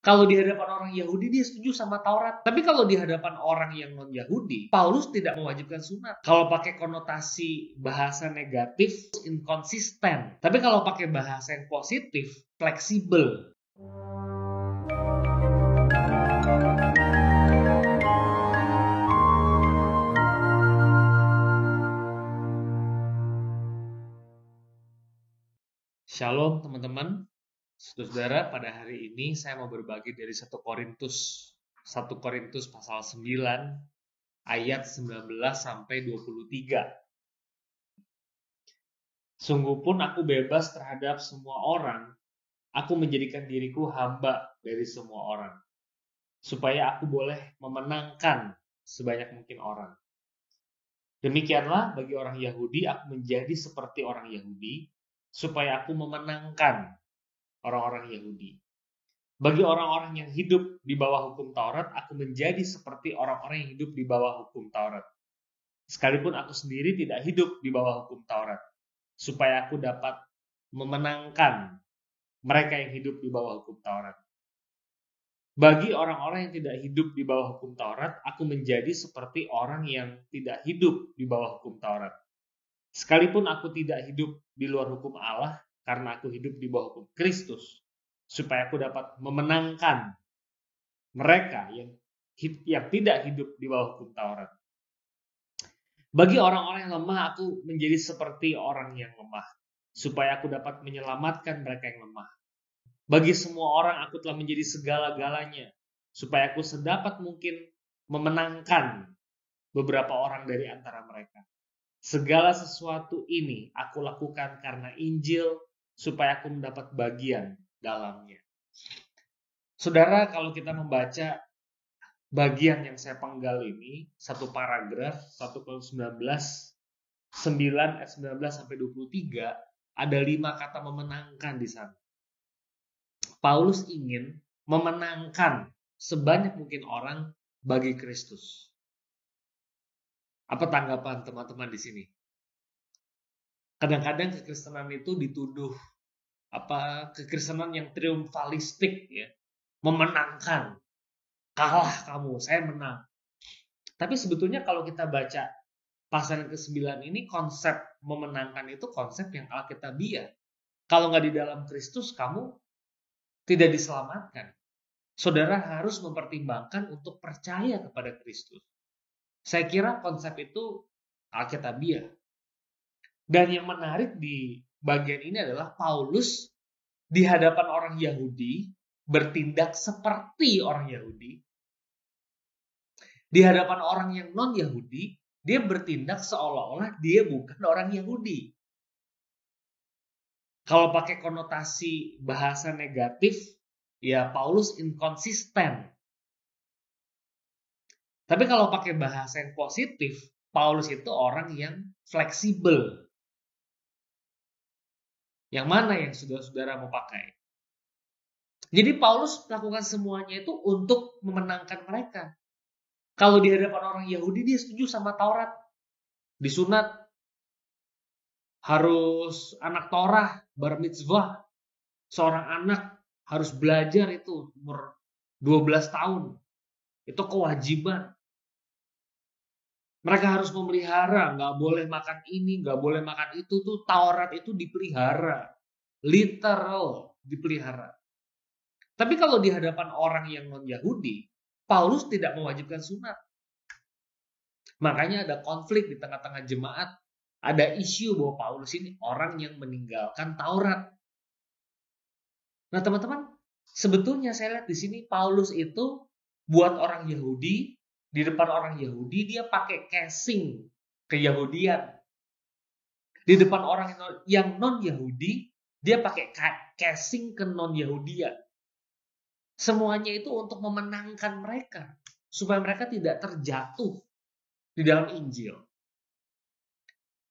Kalau di hadapan orang Yahudi dia setuju sama Taurat. Tapi kalau di hadapan orang yang non-Yahudi, Paulus tidak mewajibkan sunat. Kalau pakai konotasi bahasa negatif, inkonsisten. Tapi kalau pakai bahasa yang positif, fleksibel. Shalom teman-teman. Saudara, pada hari ini saya mau berbagi dari 1 Korintus pasal 9 ayat 19 sampai 23. Sungguh pun aku bebas terhadap semua orang, aku menjadikan diriku hamba dari semua orang, supaya aku boleh memenangkan sebanyak mungkin orang. Demikianlah bagi orang Yahudi, aku menjadi seperti orang Yahudi, supaya aku memenangkan orang-orang Yahudi. Bagi orang-orang yang hidup di bawah hukum Taurat, aku menjadi seperti orang-orang yang hidup di bawah hukum Taurat. Sekalipun aku sendiri tidak hidup di bawah hukum Taurat, supaya aku dapat memenangkan mereka yang hidup di bawah hukum Taurat. Bagi orang-orang yang tidak hidup di bawah hukum Taurat, aku menjadi seperti orang yang tidak hidup di bawah hukum Taurat. Sekalipun aku tidak hidup di luar hukum Allah, karena aku hidup di bawah hukum Kristus, supaya aku dapat memenangkan mereka yang tidak hidup di bawah hukum Taurat. Bagi orang-orang yang lemah, aku menjadi seperti orang yang lemah, supaya aku dapat menyelamatkan mereka yang lemah. Bagi semua orang, aku telah menjadi segala-galanya, supaya aku sedapat mungkin memenangkan beberapa orang dari antara mereka. Segala sesuatu ini aku lakukan karena Injil, supaya aku mendapat bagian dalamnya. Saudara, kalau kita membaca bagian yang saya penggal ini, satu paragraf, 1 Korintus 9 ayat 19 sampai 23, ada 5 kata memenangkan di sana. Paulus ingin memenangkan sebanyak mungkin orang bagi Kristus. Apa tanggapan teman-teman di sini? Kadang-kadang kekristenan itu dituduh kekristenan yang triumfalistik, ya, memenangkan, kalah kamu, saya menang. Tapi sebetulnya kalau kita baca pasal ke-9 ini, konsep memenangkan itu konsep yang alkitabiah. Kalau nggak di dalam Kristus, kamu tidak diselamatkan. Saudara harus mempertimbangkan untuk percaya kepada Kristus. Saya kira konsep itu alkitabiah. Dan yang menarik di bagian ini adalah Paulus di hadapan orang Yahudi bertindak seperti orang Yahudi. Di hadapan orang yang non-Yahudi, dia bertindak seolah-olah dia bukan orang Yahudi. Kalau pakai konotasi bahasa negatif, ya Paulus inkonsisten. Tapi kalau pakai bahasa yang positif, Paulus itu orang yang fleksibel. Yang mana yang saudara-saudara mau pakai? Jadi Paulus melakukan semuanya itu untuk memenangkan mereka. Kalau di hadapan orang Yahudi dia setuju sama Taurat. Disunat. Harus anak Torah, bar mitzvah. Seorang anak harus belajar itu umur 12 tahun. Itu kewajiban. Mereka harus memelihara, nggak boleh makan ini, nggak boleh makan itu. Tuh Taurat itu dipelihara. Literal dipelihara. Tapi kalau di hadapan orang yang non-Yahudi, Paulus tidak mewajibkan sunat. Makanya ada konflik di tengah-tengah jemaat. Ada isu bahwa Paulus ini orang yang meninggalkan Taurat. Nah teman-teman, sebetulnya saya lihat di sini Paulus itu buat orang Yahudi, di depan orang Yahudi dia pakai casing keyahudian. Di depan orang yang non-Yahudi, dia pakai casing ke non-Yahudian. Semuanya itu untuk memenangkan mereka, supaya mereka tidak terjatuh di dalam Injil.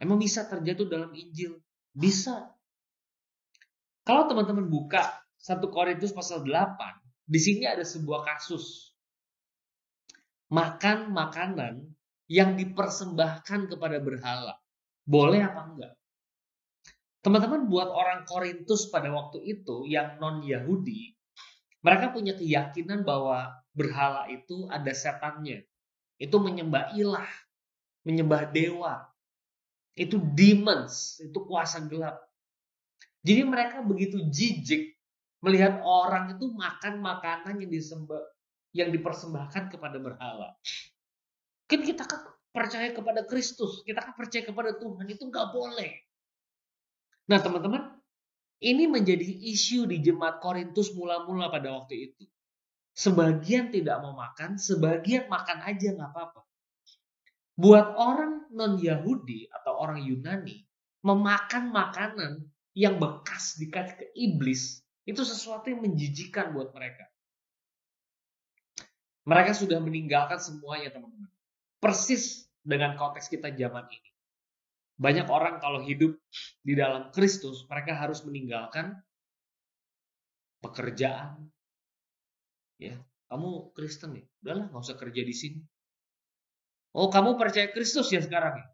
Emang bisa terjatuh dalam Injil? Bisa. Kalau teman-teman buka 1 Korintus pasal 8, di sini ada sebuah kasus. Makan makanan yang dipersembahkan kepada berhala. Boleh apa enggak? Teman-teman, buat orang Korintus pada waktu itu yang non-Yahudi, Mereka punya keyakinan bahwa berhala itu ada setannya. Itu menyembah ilah, menyembah dewa. Itu demons, itu kuasa gelap. Jadi mereka begitu jijik melihat orang itu makan makanan yang dipersembahkan kepada berhala. Kan kita kan percaya kepada Kristus, kita kan percaya kepada Tuhan, itu nggak boleh. Nah teman-teman, ini menjadi isu di jemaat Korintus mula-mula pada waktu itu. Sebagian tidak mau makan, sebagian makan aja nggak apa-apa. Buat orang non-Yahudi atau orang Yunani, memakan makanan yang bekas dikasih ke iblis, itu sesuatu yang menjijikan buat mereka. Mereka sudah meninggalkan semuanya, teman-teman. Persis dengan konteks kita zaman ini. Banyak orang kalau hidup di dalam Kristus, mereka harus meninggalkan pekerjaan. Ya, kamu Kristen nih, udahlah nggak usah kerja di sini. Oh, kamu percaya Kristus ya sekarang ya?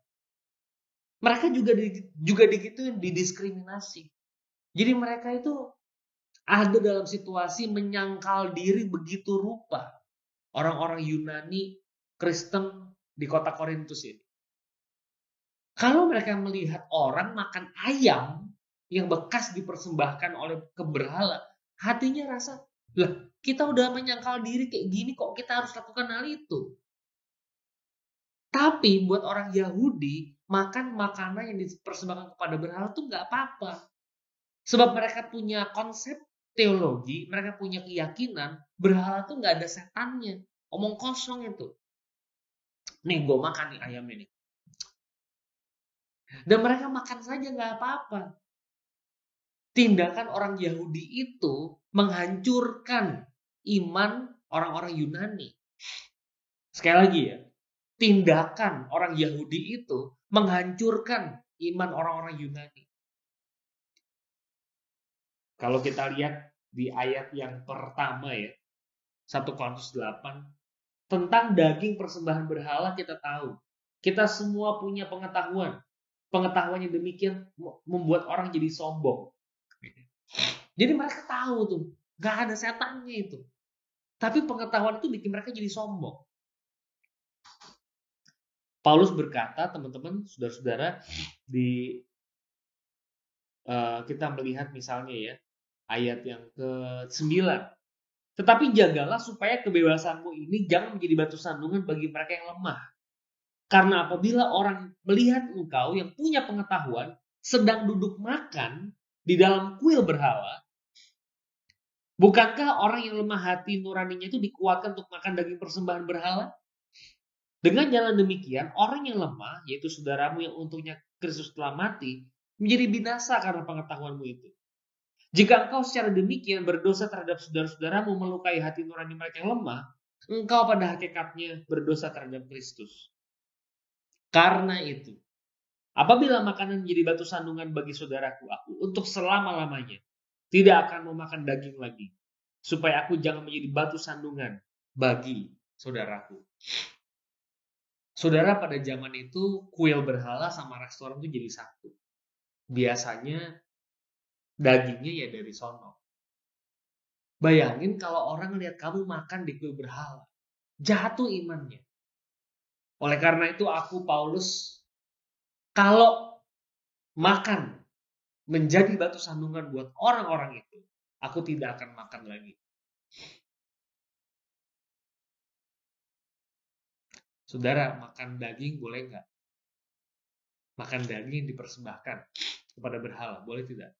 Mereka juga digituin, didiskriminasi. Jadi mereka itu ada dalam situasi menyangkal diri begitu rupa. Orang-orang Yunani, Kristen di kota Korintus ini. Kalau mereka melihat orang makan ayam yang bekas dipersembahkan oleh keberhala, hatinya rasa, lah kita udah menyangkal diri kayak gini kok kita harus lakukan hal itu. Tapi buat orang Yahudi, makan makanan yang dipersembahkan kepada berhala itu nggak apa-apa. Sebab mereka punya konsep teologi, mereka punya keyakinan, berhala tuh nggak ada setannya. Omong kosong itu. Nih gue makan nih ayam ini. Dan mereka makan saja nggak apa-apa. Tindakan orang Yahudi itu menghancurkan iman orang-orang Yunani. Sekali lagi ya, tindakan orang Yahudi itu menghancurkan iman orang-orang Yunani. Kalau kita lihat di ayat yang pertama ya, 1 Korintus 8, tentang daging persembahan berhala kita tahu. Kita semua punya pengetahuan. Pengetahuan yang demikian membuat orang jadi sombong. Jadi mereka tahu tuh, gak ada setannya itu. Tapi pengetahuan itu bikin mereka jadi sombong. Paulus berkata, teman-teman, saudara-saudara, kita melihat misalnya ya, ayat yang ke-9. Tetapi jagalah supaya kebebasanmu ini jangan menjadi batu sandungan bagi mereka yang lemah. Karena apabila orang melihat engkau yang punya pengetahuan sedang duduk makan di dalam kuil berhala, bukankah orang yang lemah hati nuraninya itu dikuatkan untuk makan daging persembahan berhala? Dengan jalan demikian, orang yang lemah, yaitu saudaramu yang untungnya Kristus telah mati, menjadi binasa karena pengetahuanmu itu. Jika engkau secara demikian berdosa terhadap saudara-saudaramu melukai hati nurani mereka yang lemah, engkau pada hakikatnya berdosa terhadap Kristus. Karena itu, apabila makanan menjadi batu sandungan bagi saudaraku, aku untuk selama-lamanya tidak akan memakan daging lagi, supaya aku jangan menjadi batu sandungan bagi saudaraku. Saudara, pada zaman itu kuil berhala sama restoran itu jadi satu. Biasanya dagingnya ya dari sono. Bayangin kalau orang lihat kamu makan di kuil berhala, jatuh imannya. Oleh karena itu aku Paulus, kalau makan menjadi batu sandungan buat orang-orang itu, aku tidak akan makan lagi. Saudara, makan daging boleh nggak? Makan daging dipersembahkan kepada berhala, boleh tidak?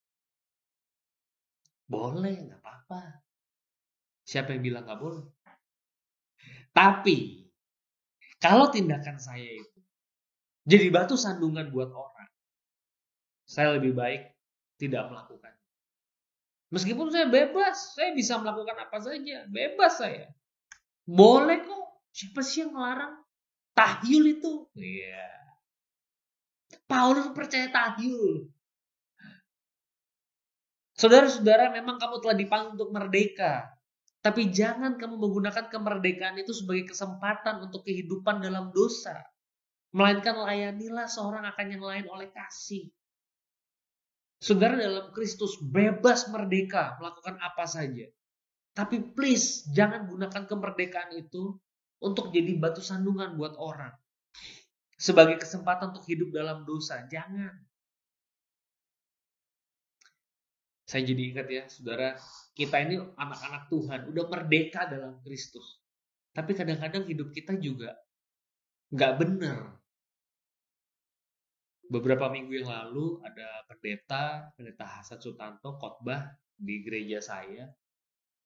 Boleh, nggak apa-apa. Siapa yang bilang nggak boleh? Tapi, kalau tindakan saya itu jadi batu sandungan buat orang, saya lebih baik tidak melakukan. Meskipun saya bebas, saya bisa melakukan apa saja, bebas saya. Boleh kok, siapa sih yang melarang? Tahyul itu. Iya. Paulus percaya tahyul. Saudara-saudara, memang kamu telah dipanggil untuk merdeka. Tapi jangan kamu menggunakan kemerdekaan itu sebagai kesempatan untuk kehidupan dalam dosa. Melainkan layanilah seorang akan yang lain oleh kasih. Saudara dalam Kristus bebas merdeka melakukan apa saja. Tapi please, jangan gunakan kemerdekaan itu untuk jadi batu sandungan buat orang. Sebagai kesempatan untuk hidup dalam dosa. Jangan. Saya jadi ingat ya, saudara, kita ini anak-anak Tuhan, udah merdeka dalam Kristus. Tapi kadang-kadang hidup kita juga nggak benar. Beberapa minggu yang lalu ada pendeta Hasan Sutanto khotbah di gereja saya.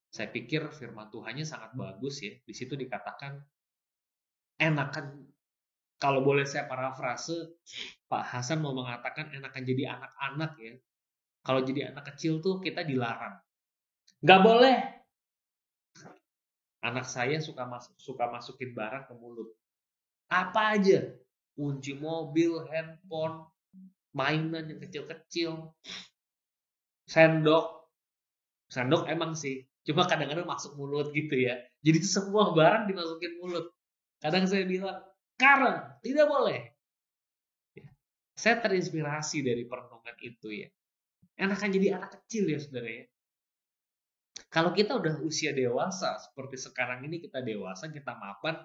Saya pikir firman Tuhannya sangat bagus ya. Di situ dikatakan enakan, kalau boleh saya parafrase, Pak Hasan mau mengatakan enakan jadi anak-anak ya. Kalau jadi anak kecil tuh kita dilarang. Nggak boleh. Anak saya suka masukin barang ke mulut. Apa aja. Kunci mobil, handphone, mainan yang kecil-kecil, sendok emang sih, cuma kadang-kadang masuk mulut gitu ya. Jadi semua barang dimasukin mulut. Kadang saya bilang, Karen, tidak boleh. Saya terinspirasi dari perenungan itu ya. Enakan jadi anak kecil ya saudara ya. Kalau kita udah usia dewasa, seperti sekarang ini kita dewasa, kita mapan,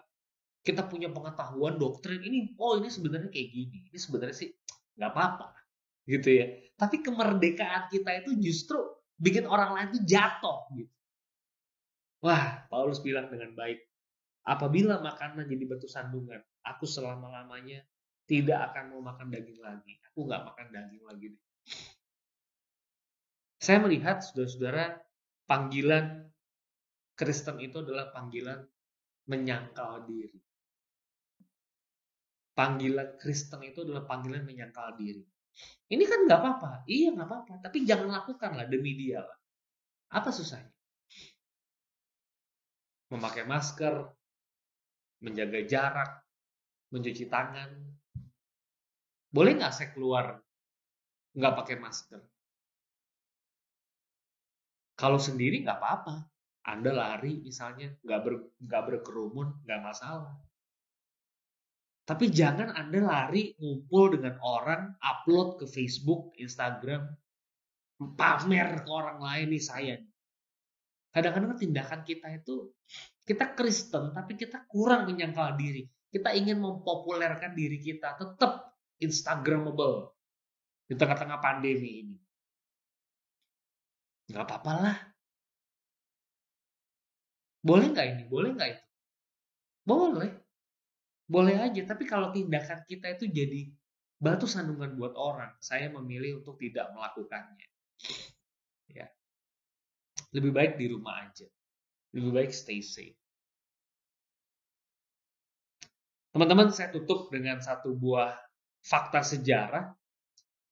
kita punya pengetahuan doktrin ini, ini sebenarnya kayak gini, ini sebenarnya sih nggak apa-apa, gitu ya. Tapi kemerdekaan kita itu justru bikin orang lain tuh jatuh, gitu. Wah, Paulus bilang dengan baik, apabila makanan jadi batu sandungan, aku selama-lamanya tidak akan mau makan daging lagi. Aku nggak makan daging lagi. Saya melihat, saudara-saudara, panggilan Kristen itu adalah panggilan menyangkal diri. Panggilan Kristen itu adalah panggilan menyangkal diri. Ini kan nggak apa-apa. Iya nggak apa-apa. Tapi jangan lakukanlah demi dia lah. Apa susahnya? Memakai masker, menjaga jarak, mencuci tangan. Boleh nggak saya keluar nggak pakai masker? Kalau sendiri nggak apa-apa. Anda lari misalnya, nggak berkerumun, nggak masalah. Tapi jangan Anda lari ngumpul dengan orang, upload ke Facebook, Instagram, pamer ke orang lain nih saya. Kadang-kadang tindakan kita itu, kita Kristen tapi kita kurang menyangkal diri. Kita ingin mempopulerkan diri kita tetap Instagramable di tengah-tengah pandemi ini. Nggak apa-apa lah. Boleh nggak ini? Boleh nggak itu? Boleh. Boleh aja, tapi kalau tindakan kita itu jadi batu sandungan buat orang, saya memilih untuk tidak melakukannya. Ya. Lebih baik di rumah aja. Lebih baik stay safe. Teman-teman, saya tutup dengan satu buah fakta sejarah.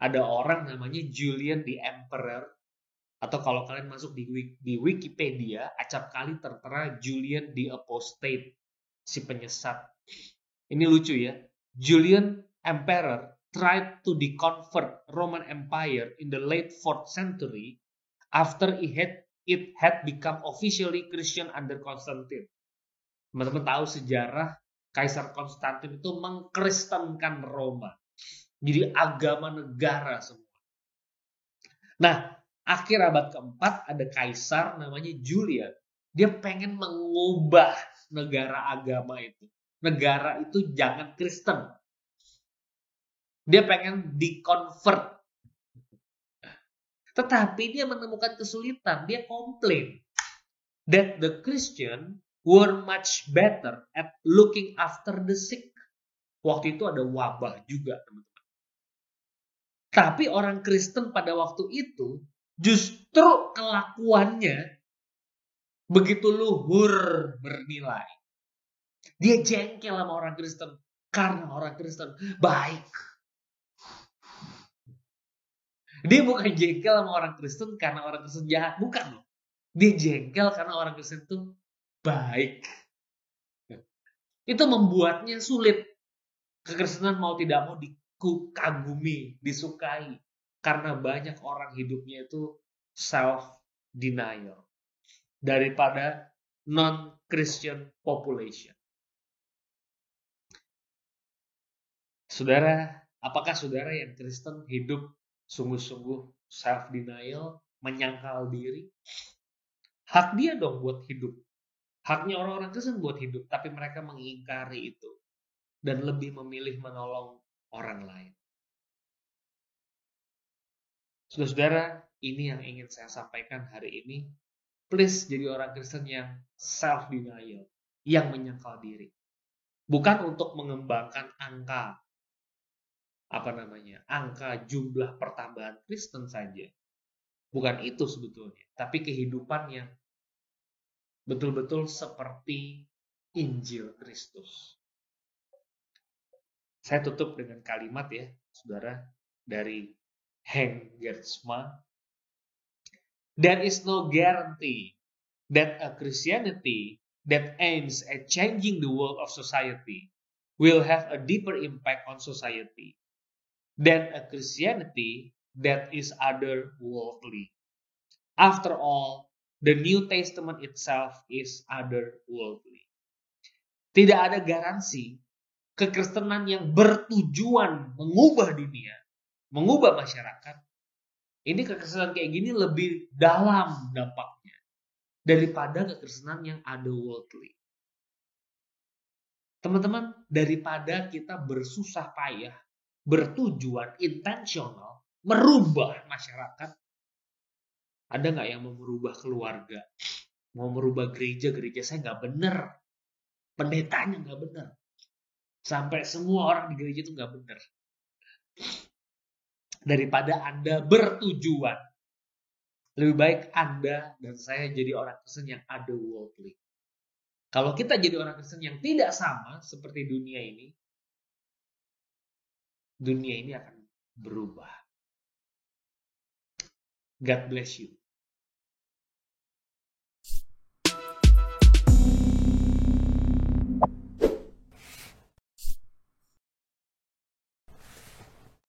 Ada orang namanya Julian the Emperor, atau kalau kalian masuk di Wikipedia, acap kali tertera Julian the Apostate, si penyesat. Ini lucu ya. Julian Emperor tried to deconvert Roman Empire in the late 4th century after it had become officially Christian under Constantine. Teman-teman tahu sejarah Kaisar Konstantin itu mengkristenkan Roma. Jadi agama negara semua. Nah, akhir abad keempat ada kaisar namanya Julian. Dia pengen mengubah negara agama itu. Negara itu jangan Kristen. Dia pengen di-convert. Tetapi dia menemukan kesulitan. Dia komplain that the Christian were much better at looking after the sick. Waktu itu ada wabah juga, teman-teman. Tapi orang Kristen pada waktu itu justru kelakuannya begitu luhur bernilai. Dia jengkel sama orang Kristen karena orang Kristen baik. Dia bukan jengkel sama orang Kristen karena orang Kristen jahat, bukan loh. Dia jengkel karena orang Kristen itu baik. Itu membuatnya sulit. Kekristenan mau tidak mau dikagumi, disukai. Karena banyak orang hidupnya itu self-denial. Daripada non-Christian population. Saudara, apakah saudara yang Kristen hidup sungguh-sungguh self-denial, menyangkal diri? Hak dia dong buat hidup. Haknya orang-orang Kristen buat hidup, tapi mereka mengingkari itu dan lebih memilih menolong orang lain. Saudara-saudara, ini yang ingin saya sampaikan hari ini. Please jadi orang Kristen yang self-denial, yang menyangkal diri. Bukan untuk mengembangkan angka jumlah pertambahan Kristen saja. Bukan itu sebetulnya, tapi kehidupan yang betul-betul seperti Injil Kristus. Saya tutup dengan kalimat ya, saudara, dari Henk Gertsma. There is no guarantee that a Christianity that aims at changing the world of society will have a deeper impact on society than a Christianity that is otherworldly. After all, the New Testament itself is otherworldly. Tidak ada garansi kekristenan yang bertujuan mengubah dunia, mengubah masyarakat. Ini kekristenan kayak gini lebih dalam dampaknya daripada kekristenan yang otherworldly. Teman-teman, daripada kita bersusah payah, bertujuan, intensional, merubah masyarakat, ada nggak yang mau merubah keluarga? Mau merubah gereja saya nggak bener. Pendetanya nggak bener. Sampai semua orang di gereja itu nggak bener. Daripada Anda bertujuan, lebih baik Anda dan saya jadi orang Kristen yang otherworldly. Kalau kita jadi orang Kristen yang tidak sama seperti dunia ini akan berubah. God bless you.